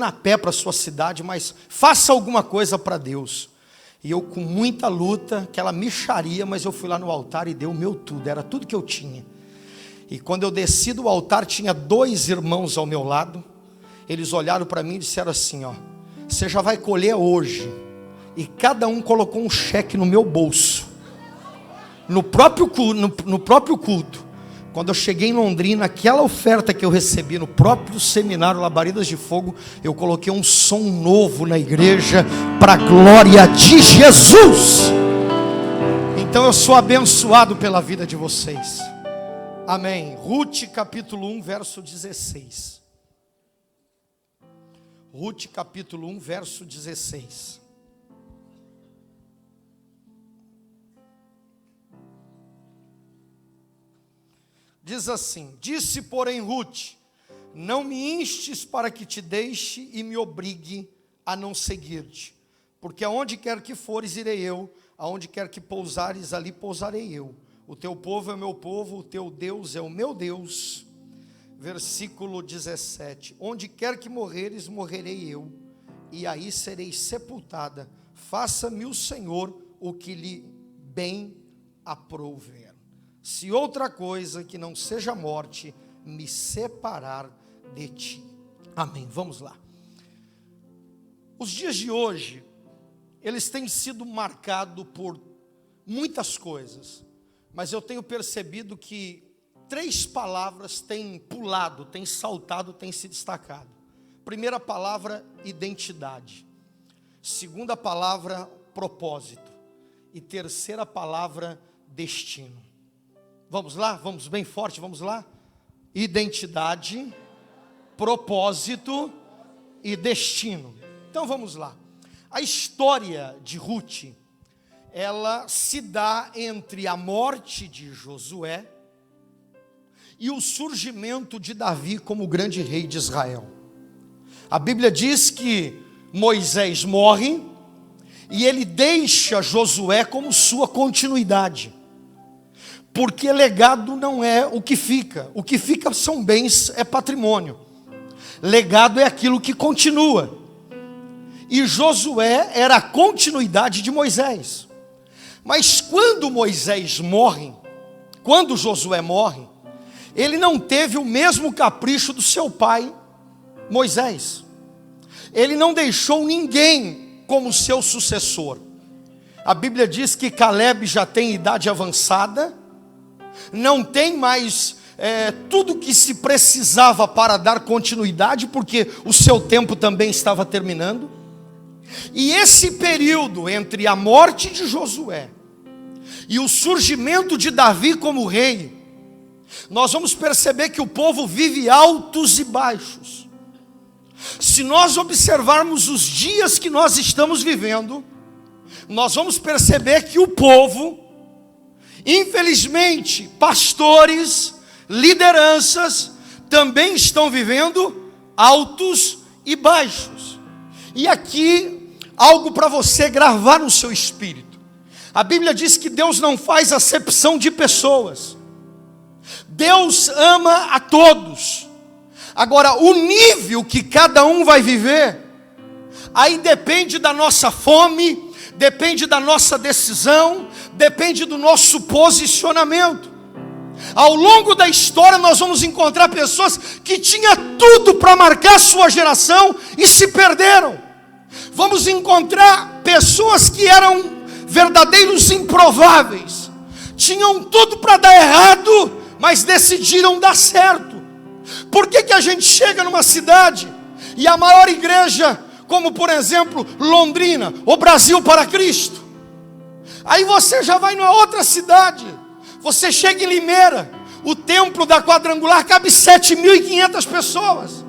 voltando a pé para a sua cidade, mas faça alguma coisa para Deus. E eu, com muita luta, aquela mixaria, mas eu fui lá no altar e dei o meu tudo, era tudo que eu tinha. E quando eu desci do altar, tinha 2 irmãos ao meu lado. Eles olharam para mim e disseram assim, ó: você já vai colher hoje. E cada um colocou um cheque no meu bolso, no próprio culto. Quando eu cheguei em Londrina, aquela oferta que eu recebi no próprio seminário Labaredas de Fogo, eu coloquei um som novo na igreja, para a glória de Jesus. Então eu sou abençoado pela vida de vocês. Amém. Ruth capítulo 1, verso 16. Ruth capítulo 1, verso 16. Diz assim: disse, porém, Ruth: não me instes para que te deixe e me obrigue a não seguir-te, porque aonde quer que fores, irei eu, aonde quer que pousares, ali pousarei eu. O teu povo é o meu povo, o teu Deus é o meu Deus. Versículo 17: onde quer que morreres, morrerei eu, e aí serei sepultada. Faça-me o Senhor o que lhe bem aprouver. Se outra coisa que não seja morte me separar de ti. Amém. Vamos lá. Os dias de hoje, eles têm sido marcados por muitas coisas, mas eu tenho percebido que 3 palavras têm pulado, têm saltado, têm se destacado. Primeira palavra, identidade. Segunda palavra, propósito. E terceira palavra, destino. Vamos lá? Vamos bem forte, vamos lá? Identidade, propósito e destino. Então vamos lá. A história de Ruth, ela se dá entre a morte de Josué e o surgimento de Davi como grande rei de Israel. A Bíblia diz que Moisés morre e ele deixa Josué como sua continuidade. Porque legado não é o que fica são bens, é patrimônio. Legado é aquilo que continua. E Josué era a continuidade de Moisés. Mas quando Josué morre, ele não teve o mesmo capricho do seu pai, Moisés. Ele não deixou ninguém como seu sucessor. A Bíblia diz que Caleb já tem idade avançada, não tem mais tudo que se precisava para dar continuidade, porque o seu tempo também estava terminando. E esse período entre a morte de Josué e o surgimento de Davi como rei, nós vamos perceber que o povo vive altos e baixos. Se nós observarmos os dias que nós estamos vivendo, nós vamos perceber que o povo, infelizmente, pastores, lideranças, também estão vivendo altos e baixos. E aqui, algo para você gravar no seu espírito. A Bíblia diz que Deus não faz acepção de pessoas. Deus ama a todos. Agora, o nível que cada um vai viver, aí depende da nossa fome, depende da nossa decisão, depende do nosso posicionamento. Ao longo da história nós vamos encontrar pessoas que tinham tudo para marcar sua geração e se perderam. Vamos encontrar pessoas que eram verdadeiros improváveis, tinham tudo para dar errado, mas decidiram dar certo. Por que a gente chega numa cidade e a maior igreja, como por exemplo Londrina, o Brasil para Cristo, aí você já vai numa outra cidade, você chega em Limeira, o templo da Quadrangular cabe 7.500 pessoas.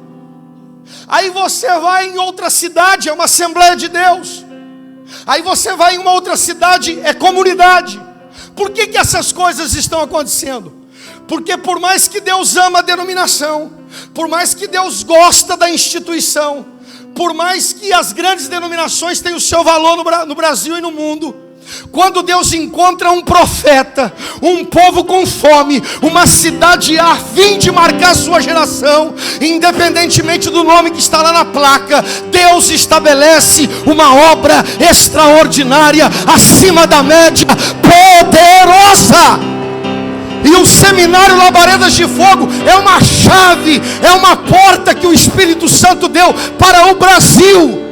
Aí você vai em outra cidade, é uma Assembleia de Deus. Aí você vai em uma outra cidade, é comunidade. Por que essas coisas estão acontecendo? Porque por mais que Deus ama a denominação, por mais que Deus gosta da instituição, por mais que as grandes denominações tenham o seu valor no Brasil e no mundo, Quando Deus encontra um profeta, um povo com fome, uma cidade a fim de marcar a sua geração, independentemente do nome que está lá na placa, Deus estabelece uma obra extraordinária, acima da média, poderosa. E o seminário Labaredas de Fogo é uma chave, é uma porta que o Espírito Santo deu para o Brasil.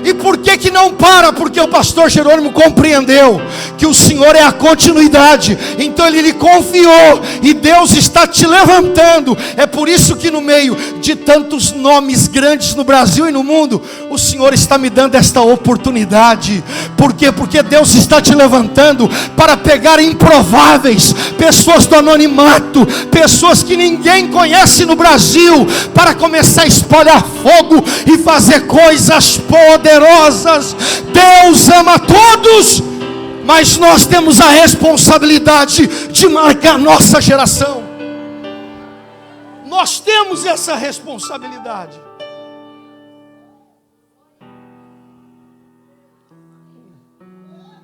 E por que não para? Porque o pastor Jerônimo compreendeu que o Senhor é a continuidade. Então Ele lhe confiou, e Deus está te levantando. É por isso que no meio de tantos nomes grandes no Brasil e no mundo, o Senhor está me dando esta oportunidade. Por quê? Porque Deus está te levantando para pegar improváveis, pessoas do anonimato, pessoas que ninguém conhece no Brasil, para começar a espalhar fogo e fazer coisas poderosas. Deus ama todos, mas nós temos a responsabilidade de marcar nossa geração. Nós temos essa responsabilidade.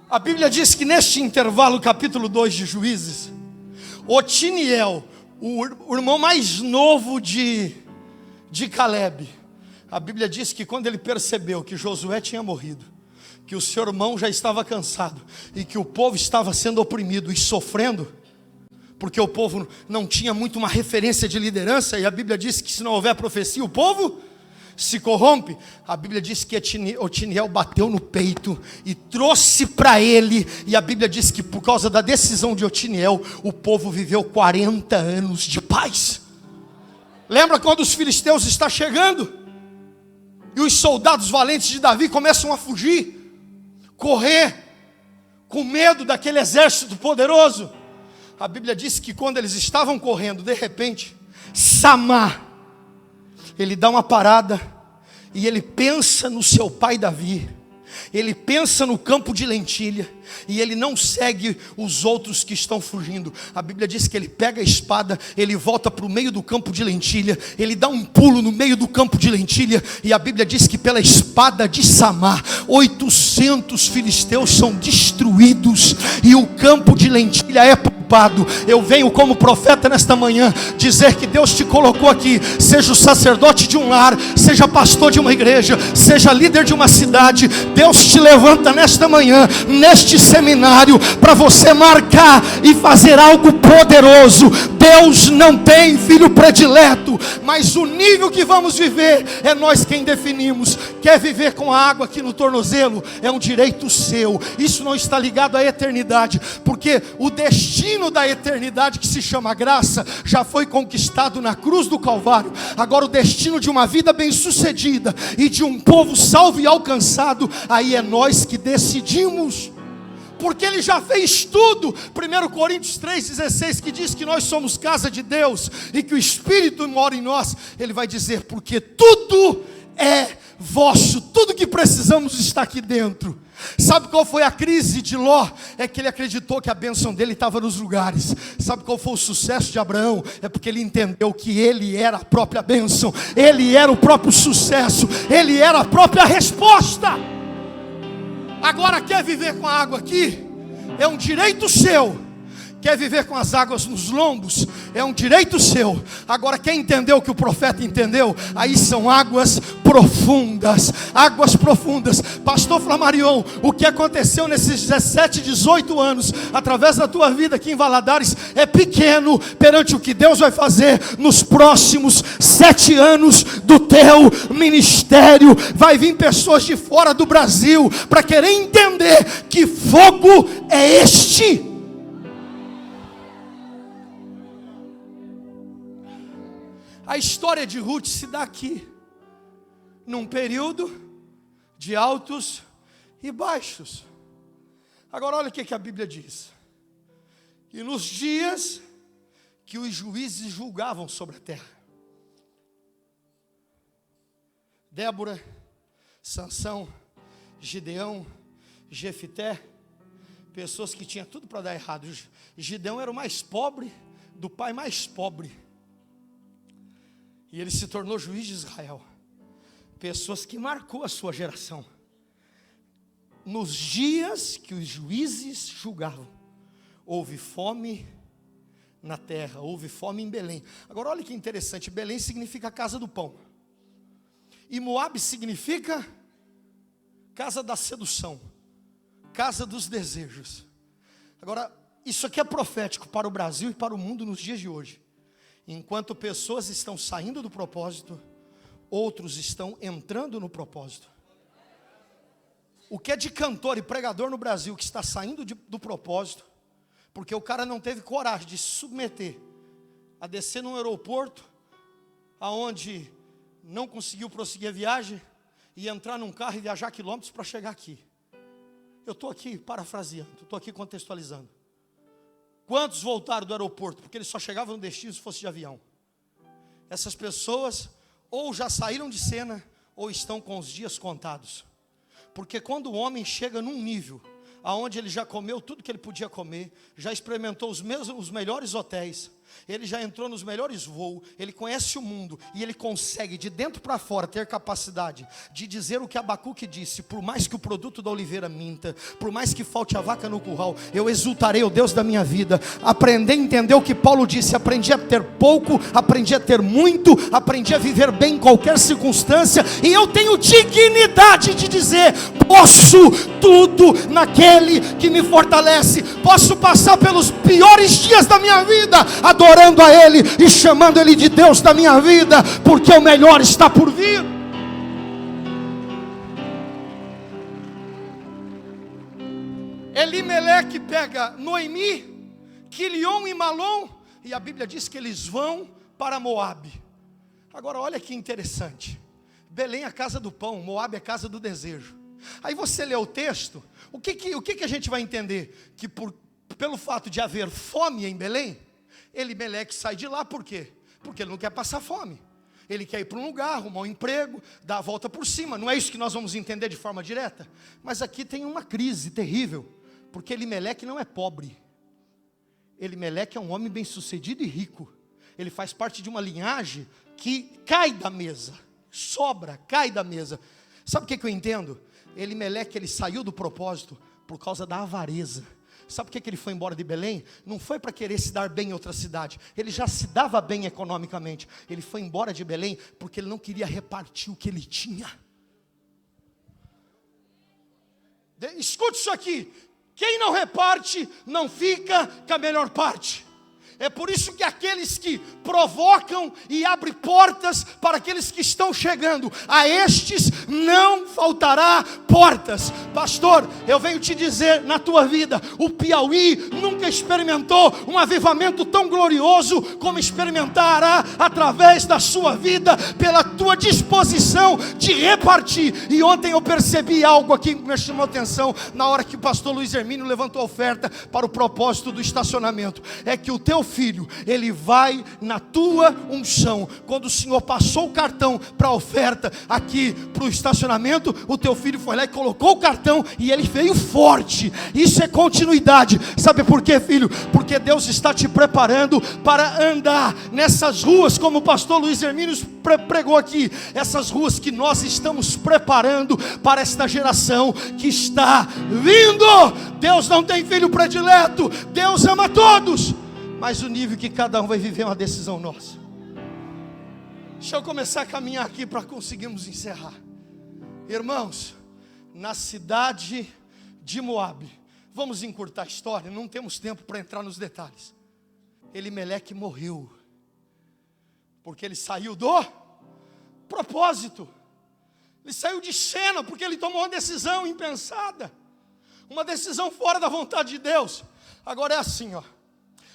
A Bíblia diz que neste intervalo, capítulo 2 de Juízes, Otiniel, o irmão mais novo de Caleb, a Bíblia diz que quando ele percebeu que Josué tinha morrido, que o seu irmão já estava cansado, e que o povo estava sendo oprimido e sofrendo, porque o povo não tinha muito uma referência de liderança, e a Bíblia diz que se não houver profecia, o povo se corrompe. A Bíblia diz que Otiniel bateu no peito e trouxe para ele, e a Bíblia diz que por causa da decisão de Otiniel, o povo viveu 40 anos de paz. Lembra quando os filisteus estão chegando? E os soldados valentes de Davi começam a fugir, correr, com medo daquele exército poderoso. A Bíblia diz que quando eles estavam correndo, de repente, Samá, ele dá uma parada, e ele pensa no seu pai Davi, ele pensa no campo de lentilha, e ele não segue os outros que estão fugindo. A Bíblia diz que ele pega a espada, ele volta para o meio do campo de lentilha, ele dá um pulo no meio do campo de lentilha, e a Bíblia diz que pela espada de Samá, 800 filisteus são destruídos, e o campo de lentilha é poupado. Eu venho como profeta nesta manhã dizer que Deus te colocou aqui. Seja o sacerdote de um lar, seja pastor de uma igreja, seja líder de uma cidade, Deus te levanta nesta manhã, neste seminário, para você marcar e fazer algo poderoso. Deus não tem filho predileto, mas o nível que vamos viver é nós quem definimos. Quer viver com a água aqui no tornozelo? É um direito seu. Isso não está ligado à eternidade, porque o destino da eternidade, que se chama graça, já foi conquistado na cruz do Calvário. Agora o destino de uma vida bem sucedida e de um povo salvo e alcançado, aí é nós que decidimos, porque Ele já fez tudo. 1 Coríntios 3,16, que diz que nós somos casa de Deus e que o Espírito mora em nós. Ele vai dizer, porque tudo é vosso, tudo que precisamos está aqui dentro. Sabe qual foi a crise de Ló? É que ele acreditou que a bênção dele estava nos lugares. Sabe qual foi o sucesso de Abraão? É porque ele entendeu que ele era a própria bênção, ele era o próprio sucesso, ele era a própria resposta. Agora, quer viver com a água aqui? É um direito seu. Quer viver com as águas nos lombos? É um direito seu. Agora, quem entendeu o que o profeta entendeu? Aí são águas profundas. Águas profundas. Pastor Flamarion, o que aconteceu nesses 17, 18 anos, através da tua vida aqui em Valadares, é pequeno perante o que Deus vai fazer nos próximos 7 anos do teu ministério. Vai vir pessoas de fora do Brasil para querer entender que fogo é este. A história de Ruth se dá aqui, num período de altos e baixos. Agora olha o que a Bíblia diz. E nos dias que os juízes julgavam sobre a terra, Débora, Sansão, Gideão, Jefité, pessoas que tinham tudo para dar errado. Gideão era o mais pobre, do pai mais pobre, e ele se tornou juiz de Israel. Pessoas que marcou a sua geração. nos dias que os juízes julgavam, houve fome na terra, houve fome em Belém. Agora olha que interessante, Belém significa casa do pão, e Moabe significa casa da sedução, casa dos desejos. Agora, isso aqui é profético para o Brasil e para o mundo nos dias de hoje. Enquanto pessoas estão saindo do propósito, outros estão entrando no propósito. O que é de cantor e pregador no Brasil que está saindo do propósito, porque o cara não teve coragem de se submeter a descer num aeroporto, aonde não conseguiu prosseguir a viagem, e entrar num carro e viajar quilômetros para chegar aqui. Eu estou aqui parafraseando, estou aqui contextualizando. Quantos voltaram do aeroporto? Porque eles só chegavam no destino se fosse de avião. Essas pessoas ou já saíram de cena, ou estão com os dias contados. Porque quando o homem chega num nível aonde ele já comeu tudo que ele podia comer, já experimentou os melhores hotéis, ele já entrou nos melhores voos, ele conhece o mundo, e ele consegue de dentro para fora ter capacidade de dizer o que Abacuque disse: por mais que o produto da oliveira minta, por mais que falte a vaca no curral, eu exultarei o Deus da minha vida. Aprender a entender o que Paulo disse: aprendi a ter pouco, aprendi a ter muito, aprendi a viver bem em qualquer circunstância, e eu tenho dignidade de dizer: posso tudo naquele que me fortalece. Posso passar pelos piores dias da minha vida adorando a Ele e chamando Ele de Deus da minha vida, porque o melhor está por vir. Elimeleque pega Noemi, Quilion e Malom, e a Bíblia diz que eles vão para Moabe. Agora olha que interessante, Belém é a casa do pão, Moabe é a casa do desejo. Aí você lê o texto, o que a gente vai entender? Que pelo fato de haver fome em Belém, Elimeleque sai de lá. Por quê? Porque ele não quer passar fome, ele quer ir para um lugar, arrumar um emprego, dar a volta por cima. Não é isso que nós vamos entender de forma direta? Mas aqui tem uma crise terrível, porque Elimeleque não é pobre, Elimeleque é um homem bem sucedido e rico. Ele faz parte de uma linhagem que cai da mesa, sobra, cai da mesa. Sabe o que eu entendo? Elimeleque, ele saiu do propósito por causa da avareza. Sabe por que ele foi embora de Belém? Não foi para querer se dar bem em outra cidade, ele já se dava bem economicamente. Ele foi embora de Belém porque ele não queria repartir o que ele tinha. Escute isso aqui: quem não reparte, não fica com a melhor parte. É por isso que aqueles que provocam e abrem portas para aqueles que estão chegando, a estes não faltará portas. Pastor, eu venho te dizer, na tua vida, o Piauí nunca experimentou um avivamento tão glorioso como experimentará através da sua vida, pela tua disposição de repartir. E ontem eu percebi algo aqui que me chamou a atenção, na hora que o pastor Luiz Hermínio levantou a oferta para o propósito do estacionamento. É que o teu filho, ele vai na tua unção. Quando o Senhor passou o cartão para a oferta aqui para o estacionamento, o teu filho foi lá e colocou o cartão, e ele veio forte. Isso é continuidade. Sabe por quê, filho? Porque Deus está te preparando para andar nessas ruas, como o pastor Luiz Hermínio pregou aqui, essas ruas que nós estamos preparando para esta geração que está vindo. Deus não tem filho predileto, Deus ama todos, mas o nível que cada um vai viver é uma decisão nossa. Deixa eu começar a caminhar aqui para conseguirmos encerrar. Irmãos, na cidade de Moabe, vamos encurtar a história, não temos tempo para entrar nos detalhes. Elimeleque morreu, porque ele saiu do propósito. Ele saiu de cena, porque ele tomou uma decisão impensada, uma decisão fora da vontade de Deus. Agora é assim, ó.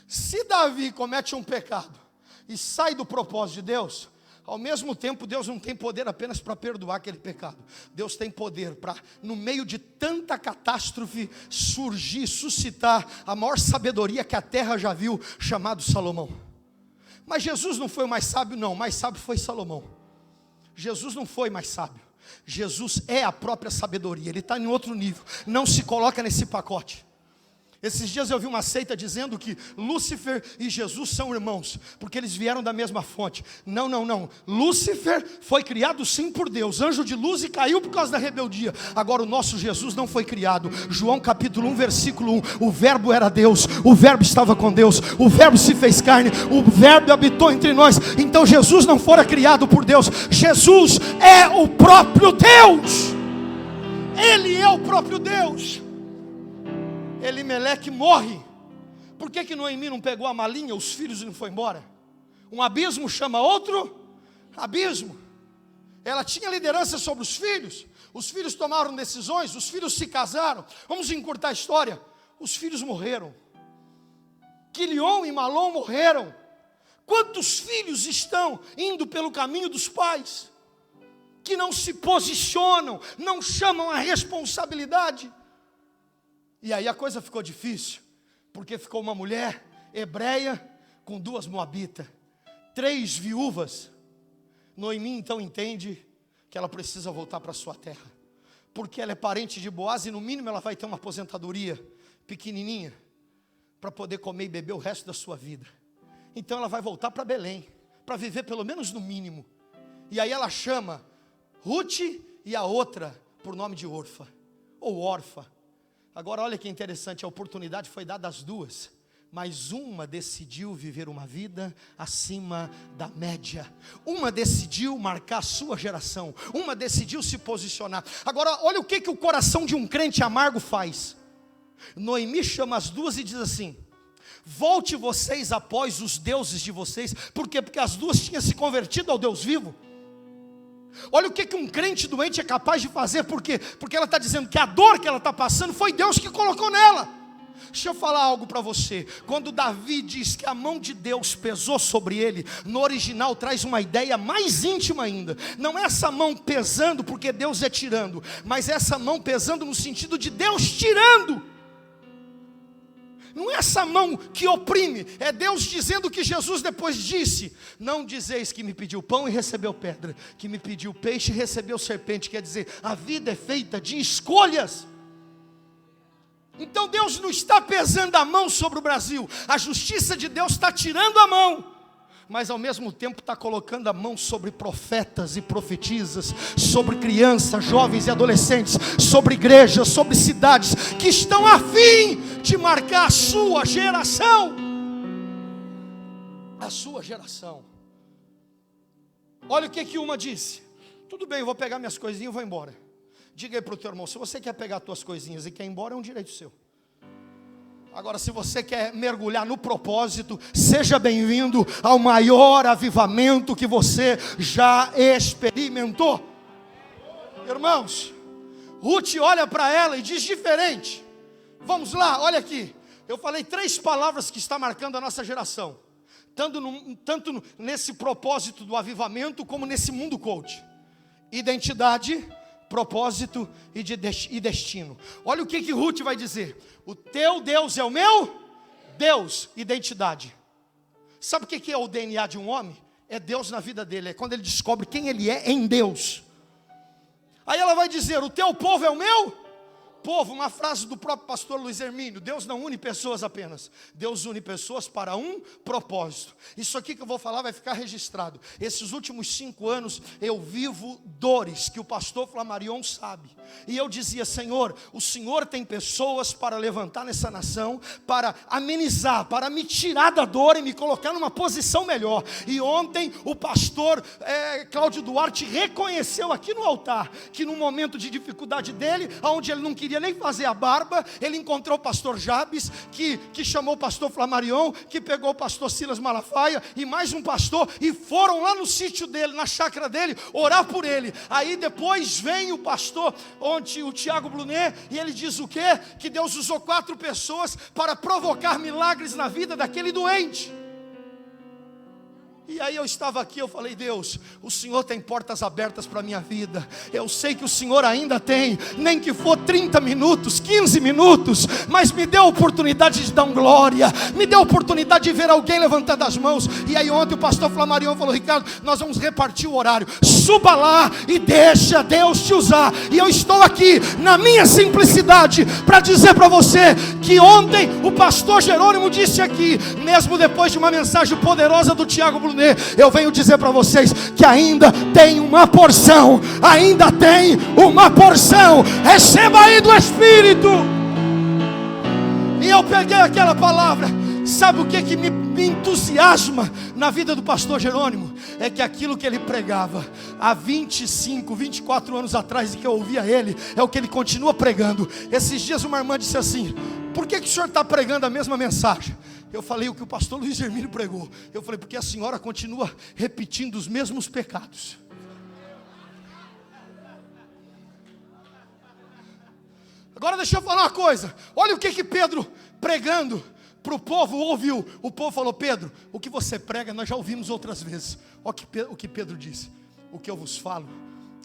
Se Davi comete um pecado e sai do propósito de Deus, ao mesmo tempo Deus não tem poder apenas para perdoar aquele pecado. Deus tem poder para, no meio de tanta catástrofe, surgir, suscitar a maior sabedoria que a terra já viu, chamado Salomão. Mas Jesus não foi o mais sábio, não. O mais sábio foi Salomão. Jesus não foi mais sábio. Jesus é a própria sabedoria. Ele está em outro nível. Não se coloca nesse pacote. Esses dias eu vi uma seita dizendo que Lúcifer e Jesus são irmãos, porque eles vieram da mesma fonte. Não, não, não. Lúcifer foi criado sim por Deus, anjo de luz, e caiu por causa da rebeldia. Agora o nosso Jesus não foi criado. João capítulo 1, versículo 1. O verbo era Deus, o verbo estava com Deus, o verbo se fez carne, o verbo habitou entre nós. Então Jesus não fora criado por Deus. Jesus é o próprio Deus. Ele é o próprio Deus. Elimeleque morre. Por que Noemi não pegou a malinha, os filhos, e não foi embora? Um abismo chama outro abismo. Ela tinha liderança sobre os filhos tomaram decisões, os filhos se casaram. Vamos encurtar a história. Os filhos morreram. Quilion e Malom morreram. Quantos filhos estão indo pelo caminho dos pais, que não se posicionam, não chamam a responsabilidade? E aí a coisa ficou difícil, porque ficou uma mulher hebreia com 2 moabitas, 3 viúvas. Noemi então entende que ela precisa voltar para sua terra, porque ela é parente de Boaz e no mínimo ela vai ter uma aposentadoria pequenininha, para poder comer e beber o resto da sua vida. Então ela vai voltar para Belém, para viver pelo menos no mínimo. E aí ela chama Ruth e a outra por nome de Orfa, ou Orfa. Agora olha que interessante, a oportunidade foi dada às duas, mas uma decidiu viver uma vida acima da média. Uma decidiu marcar a sua geração, uma decidiu se posicionar. Agora olha o que o coração de um crente amargo faz. Noemi chama as duas e diz assim: volte vocês após os deuses de vocês. Por quê? Porque as duas tinham se convertido ao Deus vivo. Olha o que um crente doente é capaz de fazer. Por quê? Porque ela está dizendo que a dor que ela está passando foi Deus que colocou nela. Deixa eu falar algo para você. Quando Davi diz que a mão de Deus pesou sobre ele, no original traz uma ideia mais íntima ainda. Não é essa mão pesando porque Deus é tirando, mas essa mão pesando no sentido de Deus tirando. Não é essa mão que oprime, é Deus dizendo o que Jesus depois disse: não dizeis que me pediu pão e recebeu pedra, que me pediu peixe e recebeu serpente. Quer dizer, a vida é feita de escolhas. Então Deus não está pesando a mão sobre o Brasil, a justiça de Deus está tirando a mão, mas ao mesmo tempo está colocando a mão sobre profetas e profetisas, sobre crianças, jovens e adolescentes, sobre igrejas, sobre cidades, que estão a fim de marcar a sua geração. A sua geração. Olha o que uma disse: tudo bem, eu vou pegar minhas coisinhas e vou embora. Diga aí para o teu irmão: se você quer pegar as tuas coisinhas e quer ir embora, é um direito seu. Agora, se você quer mergulhar no propósito, seja bem-vindo ao maior avivamento que você já experimentou. Irmãos, Ruth olha para ela e diz diferente. Vamos lá, olha aqui. Eu falei 3 palavras que está marcando a nossa geração, tanto nesse propósito do avivamento, como nesse mundo coach: identidade, propósito e destino. Olha o que Ruth vai dizer: o teu Deus é o meu Deus. Identidade. Sabe o que é o DNA de um homem? É Deus na vida dele, é quando ele descobre quem ele é em Deus. Aí ela vai dizer: o teu povo é o meu povo. Uma frase do próprio pastor Luiz Hermínio: Deus não une pessoas apenas, Deus une pessoas para um propósito. Isso aqui que eu vou falar vai ficar registrado. Esses últimos 5 anos eu vivo dores que o pastor Flamarion sabe, e eu dizia: Senhor, o Senhor tem pessoas para levantar nessa nação, para amenizar, para me tirar da dor e me colocar numa posição melhor. E ontem o pastor Cláudio Duarte reconheceu aqui no altar que no momento de dificuldade dele, onde ele não queria nem fazer a barba, ele encontrou o pastor Jabes, que chamou o pastor Flamarion, que pegou o pastor Silas Malafaia e mais um pastor, e foram lá no sítio dele, na chácara dele, orar por ele. Aí depois vem o pastor, o Tiago Brunet, e ele diz o quê? Que Deus usou 4 pessoas para provocar milagres na vida daquele doente. E aí eu estava aqui, eu falei: Deus, o Senhor tem portas abertas para a minha vida. Eu sei que o Senhor ainda tem, nem que for 30 minutos, 15 minutos, mas me dê a oportunidade de dar um glória, me dê a oportunidade de ver alguém levantando as mãos. E aí ontem o pastor Flamarion falou: Ricardo, nós vamos repartir o horário, suba lá e deixa Deus te usar. E eu estou aqui na minha simplicidade para dizer para você que ontem o pastor Jerônimo disse aqui, mesmo depois de uma mensagem poderosa do Tiago Brunet, eu venho dizer para vocês que ainda tem uma porção, ainda tem uma porção. Receba aí do Espírito. E eu peguei aquela palavra. Sabe o que me entusiasma na vida do pastor Jerônimo? É que aquilo que ele pregava há 25, 24 anos atrás, e que eu ouvia ele, é o que ele continua pregando. Esses dias uma irmã disse assim: por que o senhor está pregando a mesma mensagem? Eu falei o que o pastor Luiz Hermínio pregou. Eu falei, porque a senhora continua repetindo os mesmos pecados. Agora deixa eu falar uma coisa. Olha o que Pedro, pregando para o povo, ouviu. O povo falou: Pedro, o que você prega nós já ouvimos outras vezes. Olha o que Pedro disse: o que eu vos falo,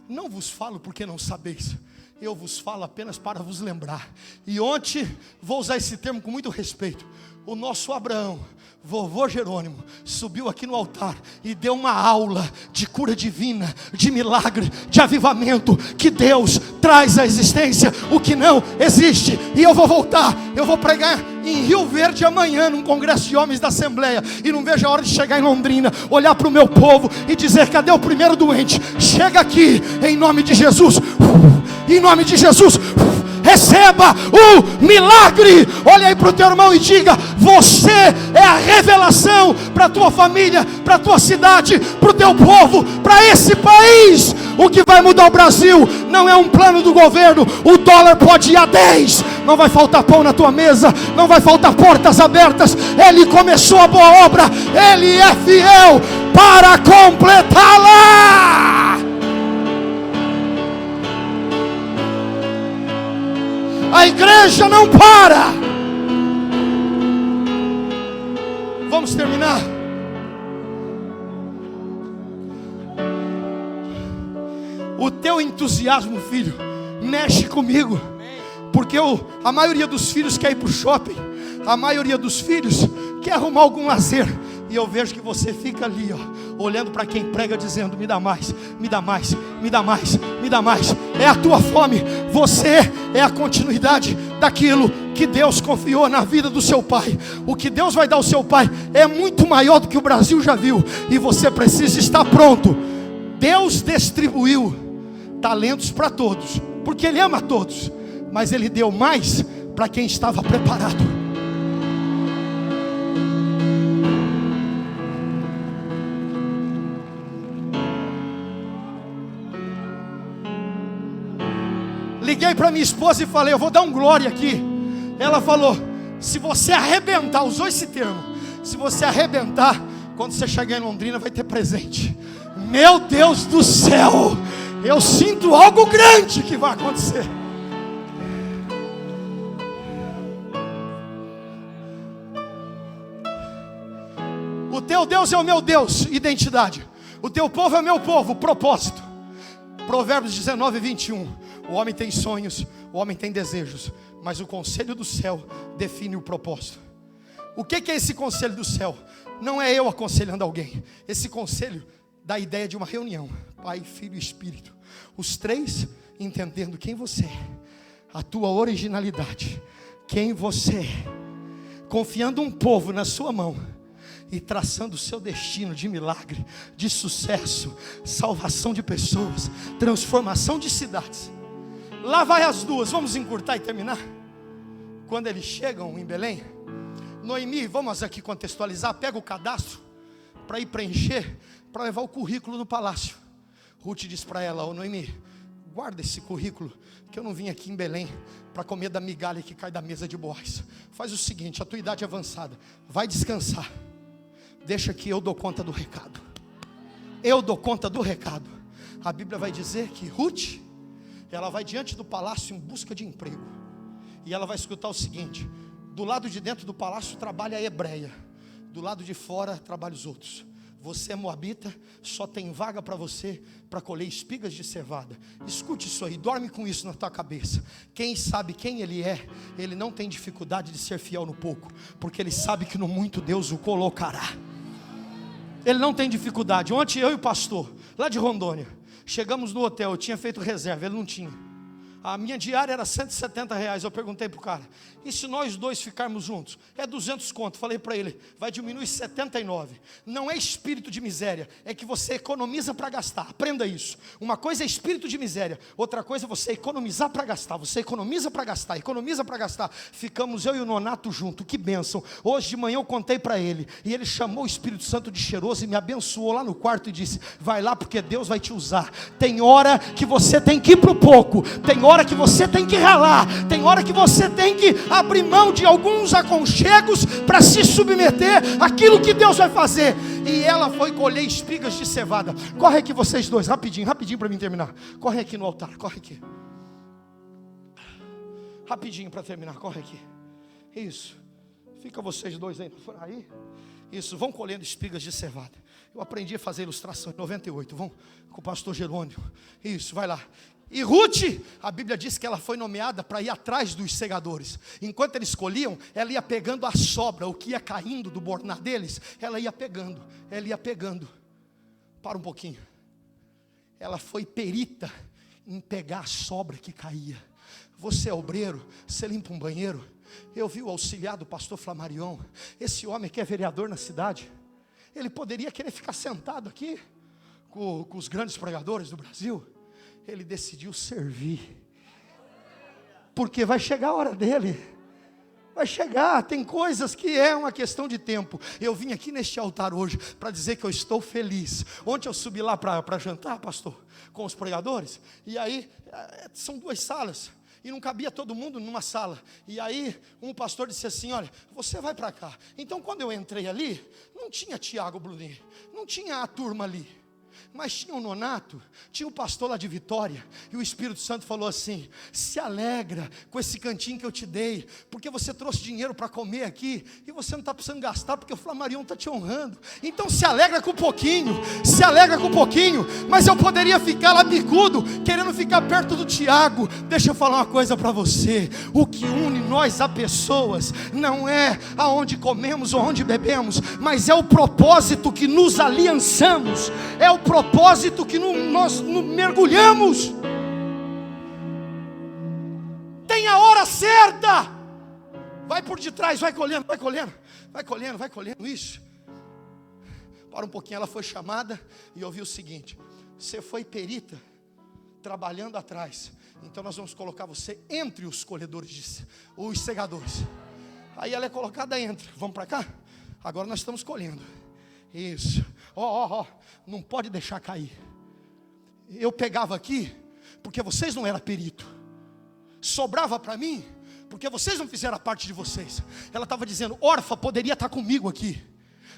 não vos falo porque não sabeis, eu vos falo apenas para vos lembrar. E ontem, vou usar esse termo com muito respeito, o nosso Abraão, vovô Jerônimo, subiu aqui no altar e deu uma aula de cura divina, de milagre, de avivamento, que Deus traz à existência o que não existe. E eu vou voltar, eu vou pregar em Rio Verde amanhã, num congresso de homens da Assembleia, e não vejo a hora de chegar em Londrina, olhar para o meu povo e dizer: cadê o primeiro doente? Chega aqui, em nome de Jesus, em nome de Jesus. Receba o milagre. Olha aí para o teu irmão e diga: você é a revelação para a tua família, para a tua cidade, para o teu povo, para esse país. O que vai mudar o Brasil não é um plano do governo. O dólar pode ir a 10, não vai faltar pão na tua mesa, não vai faltar portas abertas. Ele começou a boa obra, Ele é fiel para completá-la. A igreja não para. Vamos terminar. O teu entusiasmo, filho, mexe comigo. Porque a maioria dos filhos quer ir para o shopping. A maioria dos filhos quer arrumar algum lazer. E eu vejo que você fica ali, ó, olhando para quem prega, dizendo: me dá mais, me dá mais, me dá mais, me dá mais. É a tua fome. Você é a continuidade daquilo que Deus confiou na vida do seu pai. O que Deus vai dar ao seu pai é muito maior do que o Brasil já viu. E você precisa estar pronto. Deus distribuiu talentos para todos, porque Ele ama todos, mas Ele deu mais para quem estava preparado. Liguei para minha esposa e falei: eu vou dar um glória aqui. Ela falou: se você arrebentar, usou esse termo, se você arrebentar, quando você chegar em Londrina vai ter presente. Meu Deus do céu, eu sinto algo grande que vai acontecer. O teu Deus é o meu Deus, identidade. O teu povo é o meu povo, propósito. Provérbios 19, 21. O homem tem sonhos, o homem tem desejos, mas o conselho do céu define o propósito. O que é esse conselho do céu? Não é eu aconselhando alguém. Esse conselho dá a ideia de uma reunião: Pai, Filho e Espírito. Os três entendendo quem você é, a tua originalidade, quem você é, confiando um povo na sua mão e traçando o seu destino de milagre, de sucesso, salvação de pessoas, transformação de cidades. Lá vai as duas, vamos encurtar e terminar. Quando eles chegam em Belém, Noemi, vamos aqui contextualizar, pega o cadastro para ir preencher, para levar o currículo no palácio. Ruth diz para ela: ô Noemi, guarda esse currículo, que eu não vim aqui em Belém para comer da migalha que cai da mesa de Boaz. Faz o seguinte, a tua idade é avançada, vai descansar, deixa que eu dou conta do recado. Eu dou conta do recado. A Bíblia vai dizer que Ruth, ela vai diante do palácio em busca de emprego, e ela vai escutar o seguinte: do lado de dentro do palácio trabalha a hebreia, do lado de fora trabalha os outros. Você é moabita, só tem vaga para você para colher espigas de cevada. Escute isso aí, dorme com isso na tua cabeça. Quem sabe quem ele é, ele não tem dificuldade de ser fiel no pouco, porque ele sabe que no muito Deus o colocará. Ele não tem dificuldade. Ontem eu e o pastor, lá de Rondônia, chegamos no hotel, eu tinha feito reserva, ele não tinha. A minha diária era R$ 170. Eu perguntei para o cara, e se nós dois ficarmos juntos? É 200 conto. Falei para ele, vai diminuir 79. Não é espírito de miséria, é que você economiza para gastar. Aprenda isso. Uma coisa é espírito de miséria, outra coisa é você economizar para gastar. Você economiza para gastar, economiza para gastar. Ficamos eu e o Nonato junto, que bênção. Hoje de manhã eu contei para ele, e ele chamou o Espírito Santo de cheiroso e me abençoou lá no quarto e disse, vai lá porque Deus vai te usar. Tem hora que você tem que ir para o pouco, tem hora que você tem que ralar, tem hora que você tem que abrir mão de alguns aconchegos para se submeter àquilo que Deus vai fazer. E ela foi colher espigas de cevada. Corre aqui vocês dois, rapidinho para mim terminar. Corre aqui no altar, corre aqui. Rapidinho para terminar, corre aqui. Isso. Fica vocês dois aí. Isso, vão colhendo espigas de cevada. Eu aprendi a fazer ilustração em 98. Vão com o pastor Jerônimo. Isso, vai lá. E Ruth, a Bíblia diz que ela foi nomeada para ir atrás dos segadores. Enquanto eles colhiam, ela ia pegando a sobra, o que ia caindo do bornar deles, ela ia pegando. Para um pouquinho. Ela foi perita em pegar a sobra que caía. Você é obreiro, você limpa um banheiro. Eu vi o auxiliar do pastor Flamarion. Esse homem que é vereador na cidade, ele poderia querer ficar sentado aqui com os grandes pregadores do Brasil. Ele decidiu servir, porque vai chegar a hora dele. Vai chegar, tem coisas que é uma questão de tempo. Eu vim aqui neste altar hoje para dizer que eu estou feliz. Ontem eu subi lá para jantar, pastor, com os pregadores. E aí, são 2 salas. E não cabia todo mundo numa sala. E aí um pastor disse assim, olha, você vai para cá. Então quando eu entrei ali, não tinha Tiago Brunet, não tinha a turma ali, mas tinha o Nonato, tinha o pastor lá de Vitória. E o Espírito Santo falou assim, se alegra com esse cantinho que eu te dei, porque você trouxe dinheiro para comer aqui, e você não está precisando gastar, porque o Flamarion está te honrando. Então se alegra com um pouquinho, mas eu poderia ficar lá bicudo, querendo ficar perto do Tiago. Deixa eu falar uma coisa para você, o que une nós a pessoas, não é aonde comemos ou onde bebemos, mas é o propósito que nos aliançamos, é o propósito que nós mergulhamos. Tem a hora certa. Vai por detrás, vai colhendo. Isso. Para um pouquinho, ela foi chamada e ouviu o seguinte: você foi perita trabalhando atrás, então nós vamos colocar você entre os colhedores, os segadores. Aí ela é colocada entre. Vamos para cá? Agora nós estamos colhendo. Isso. Não pode deixar cair. Eu pegava aqui porque vocês não eram perito. Sobrava para mim porque vocês não fizeram a parte de vocês. Ela estava dizendo, Orfa poderia estar comigo aqui,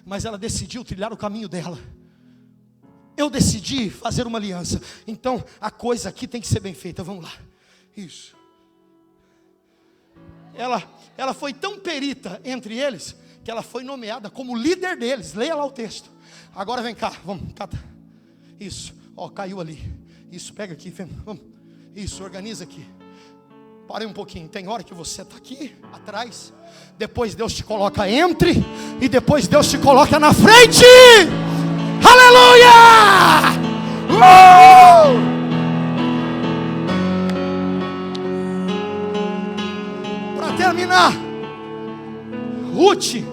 mas ela decidiu trilhar o caminho dela. Eu decidi fazer uma aliança. Então a coisa aqui tem que ser bem feita. Vamos lá. Isso. Ela foi tão perita entre eles que ela foi nomeada como líder deles. Leia lá o texto. Agora vem cá, vamos, cata. Isso, caiu ali. Isso, pega aqui, vamos. Isso, organiza aqui. Pare um pouquinho. Tem hora que você está aqui atrás, depois Deus te coloca entre, e depois Deus te coloca na frente. Aleluia! Para terminar, Ruth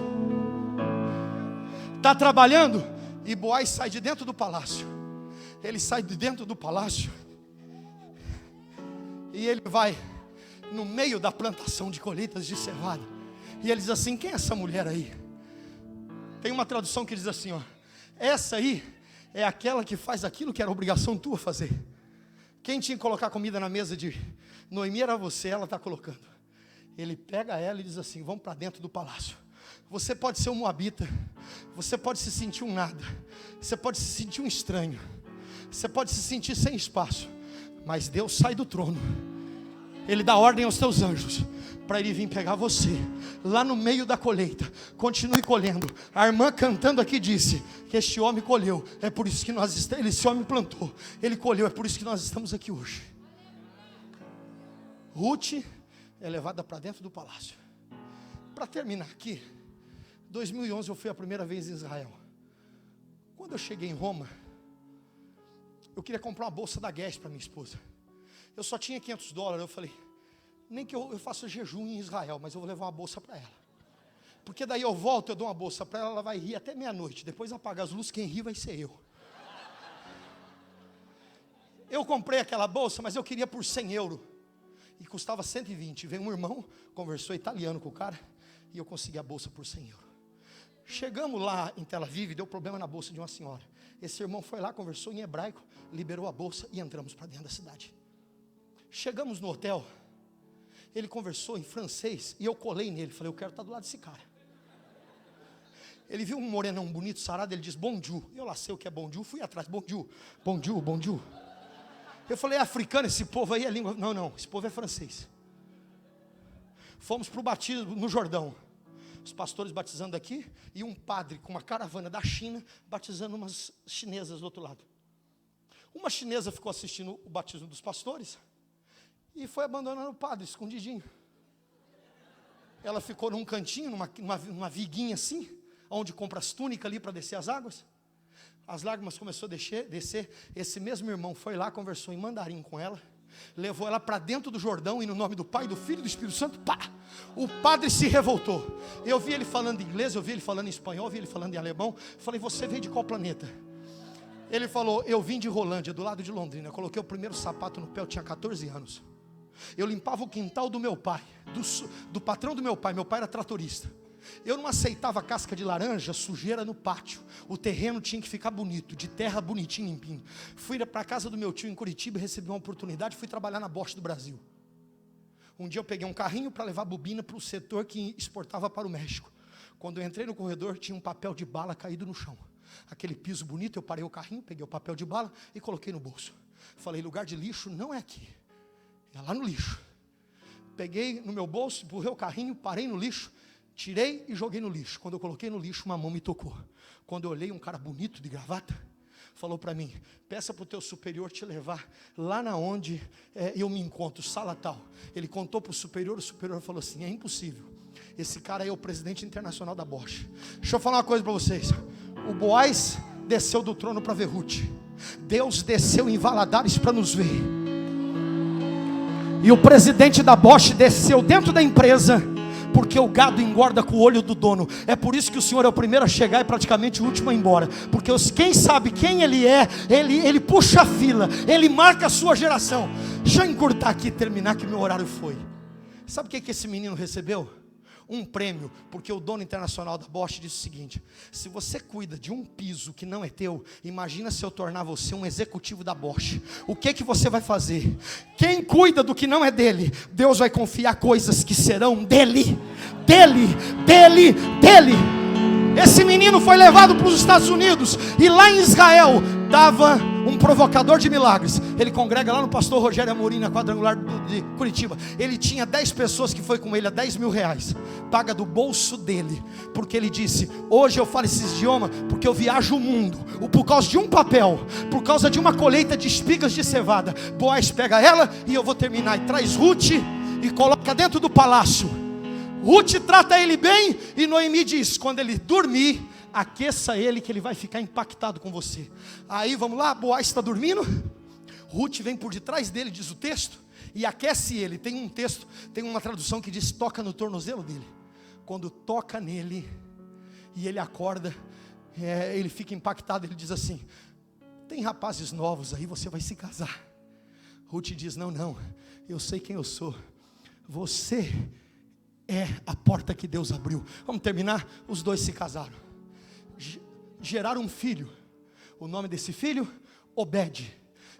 está trabalhando. E Boaz sai de dentro do palácio. Ele sai de dentro do palácio e ele vai no meio da plantação de colheitas de cevada. E ele diz assim, quem é essa mulher aí? Tem uma tradução que diz assim, essa aí é aquela que faz aquilo que era obrigação tua fazer. Quem tinha que colocar comida na mesa de Noemi era você, ela está colocando. Ele pega ela e diz assim, vamos para dentro do palácio. Você pode ser um moabita, você pode se sentir um nada, você pode se sentir um estranho, você pode se sentir sem espaço, mas Deus sai do trono, Ele dá ordem aos teus anjos para Ele vir pegar você lá no meio da colheita. Continue colhendo. A irmã cantando aqui disse que este homem colheu, é por isso que esse homem plantou, ele colheu, é por isso que nós estamos aqui hoje. Ruth é levada para dentro do palácio. Para terminar aqui, 2011 eu fui a primeira vez em Israel. Quando eu cheguei em Roma, eu queria comprar uma bolsa da Guess para minha esposa. Eu só tinha $500. Eu falei, nem que eu faça jejum em Israel, mas eu vou levar uma bolsa para ela. Porque daí eu volto, eu dou uma bolsa para ela, ela vai rir até meia-noite. Depois apaga as luzes, quem ri vai ser eu. Eu comprei aquela bolsa, mas eu queria por €100. E custava 120. Veio um irmão, conversou italiano com o cara, e eu consegui a bolsa por €100. Chegamos lá em Tel Aviv, deu problema na bolsa de uma senhora. Esse irmão foi lá, conversou em hebraico, liberou a bolsa e entramos para dentro da cidade. Chegamos no hotel, ele conversou em francês e eu colei nele, falei, eu quero estar do lado desse cara. Ele viu um morenão bonito, sarado, ele diz, bonjour. Eu lá sei o que é bonjour, fui atrás, bonjour, bonjour, bonjour. Eu falei, é africano esse povo aí, é língua... Não, esse povo é francês. Fomos para o batismo no Jordão. Os pastores batizando aqui e um padre com uma caravana da China batizando umas chinesas do outro lado. Uma chinesa ficou assistindo o batismo dos pastores e foi abandonando o padre, escondidinho. Ela ficou num cantinho, numa viguinha assim, onde compra as túnicas ali para descer as águas. As lágrimas começaram a descer. Esse mesmo irmão foi lá, conversou em mandarim com ela, levou ela para dentro do Jordão, e no nome do Pai, do Filho e do Espírito Santo, pá! O padre se revoltou. Eu vi ele falando inglês, eu vi ele falando em espanhol, eu vi ele falando em alemão. Falei, você veio de qual planeta? Ele falou, eu vim de Rolândia, do lado de Londrina. Eu coloquei o primeiro sapato no pé, eu tinha 14 anos. Eu limpava o quintal do meu pai, do patrão do meu pai era tratorista. Eu não aceitava casca de laranja, sujeira no pátio. O terreno tinha que ficar bonito, de terra bonitinho, limpinho. Fui para a casa do meu tio em Curitiba, recebi uma oportunidade, fui trabalhar na Bosch do Brasil. Um dia eu peguei um carrinho para levar bobina para o setor que exportava para o México. Quando eu entrei no corredor, tinha um papel de bala caído no chão. Aquele piso bonito, eu parei o carrinho, peguei o papel de bala e coloquei no bolso. Falei, lugar de lixo não é aqui, é lá no lixo. Peguei no meu bolso, empurrei o carrinho, parei no lixo, tirei e joguei no lixo. Quando eu coloquei no lixo, uma mão me tocou. Quando eu olhei, um cara bonito de gravata falou para mim, peça para o teu superior te levar lá na onde eu me encontro, sala tal. Ele contou para o superior falou assim, é impossível. Esse cara é o presidente internacional da Bosch. Deixa eu falar uma coisa para vocês. O Boaz desceu do trono para ver Ruth. Deus desceu em Valadares para nos ver. E o presidente da Bosch desceu dentro da empresa, porque o gado engorda com o olho do dono. É por isso que o Senhor é o primeiro a chegar e praticamente o último a ir embora. Porque quem sabe quem Ele é, ele puxa a fila, Ele marca a sua geração. Deixa eu encurtar aqui e terminar que meu horário foi. Sabe o que esse menino recebeu? Um prêmio, porque o dono internacional da Bosch disse o seguinte, se você cuida de um piso que não é teu, imagina se eu tornar você um executivo da Bosch. O que você vai fazer? Quem cuida do que não é dele, Deus vai confiar coisas que serão dele. Esse menino foi levado para os Estados Unidos, e lá em Israel dava um provocador de milagres. Ele congrega lá no pastor Rogério Amorim, na quadrangular de Curitiba. Ele tinha 10 pessoas que foi com ele a R$10 mil, paga do bolso dele, porque ele disse, hoje eu falo esse idioma porque eu viajo o mundo, por causa de um papel, por causa de uma colheita de espigas de cevada. Boaz pega ela, e eu vou terminar, e traz Ruth e coloca dentro do palácio. Ruth trata ele bem, e Noemi diz, quando ele dormir, aqueça ele que ele vai ficar impactado com você. Aí vamos lá, Boaz está dormindo, Ruth vem por detrás dele, diz o texto, e aquece ele. Tem um texto, tem uma tradução que diz, toca no tornozelo dele. Quando toca nele, e ele acorda, ele fica impactado, ele diz assim, tem rapazes novos aí, você vai se casar. Ruth diz, não, eu sei quem eu sou, você é a porta que Deus abriu. Vamos terminar, os dois se casaram, geraram um filho, o nome desse filho, Obed.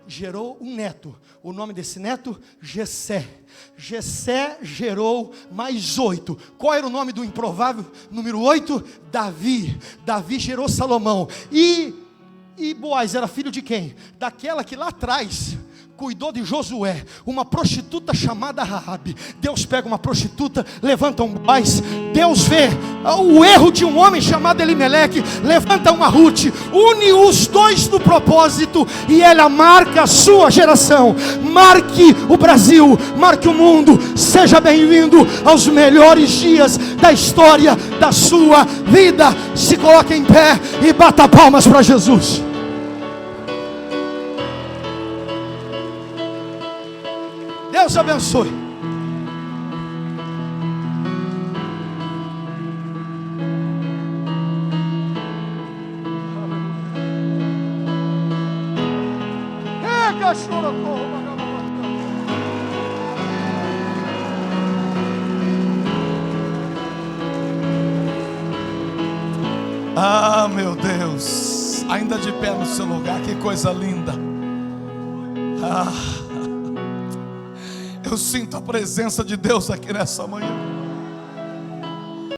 Gerou um neto, o nome desse neto, Jessé. Jessé gerou mais 8. Qual era o nome do improvável? Número 8, Davi. Davi gerou Salomão. E Boaz era filho de quem? Daquela que lá atrás cuidou de Josué, uma prostituta chamada Raabe. Deus pega uma prostituta, levanta um Boaz. Deus vê o erro de um homem chamado Elimeleque, levanta uma Ruth, une os dois no propósito, e ela marca a sua geração. Marque o Brasil, marque o mundo. Seja bem-vindo aos melhores dias da história da sua vida. Se coloque em pé e bata palmas para Jesus. Deus te abençoe. Ah, meu Deus, ainda de pé no seu lugar, que coisa linda. Eu sinto a presença de Deus aqui nessa manhã.